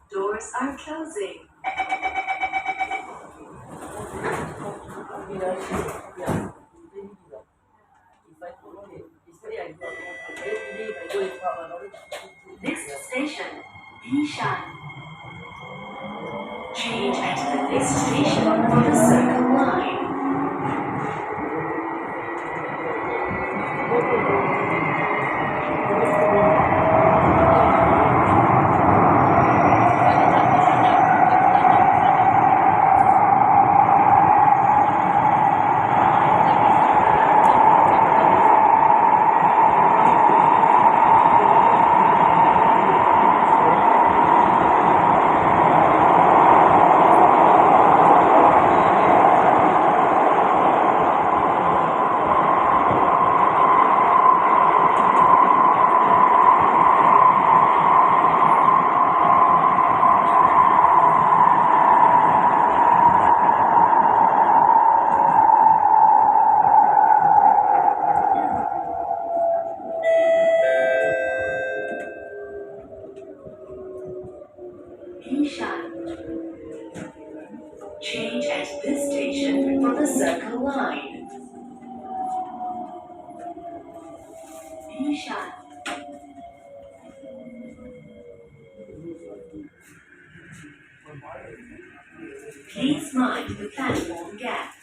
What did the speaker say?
Doors are closing. Next station, Bishan. Change at the next station for the Circle Line. Bishan. Change at this station for the Circle Line. Bishan. Please mind the platform gap.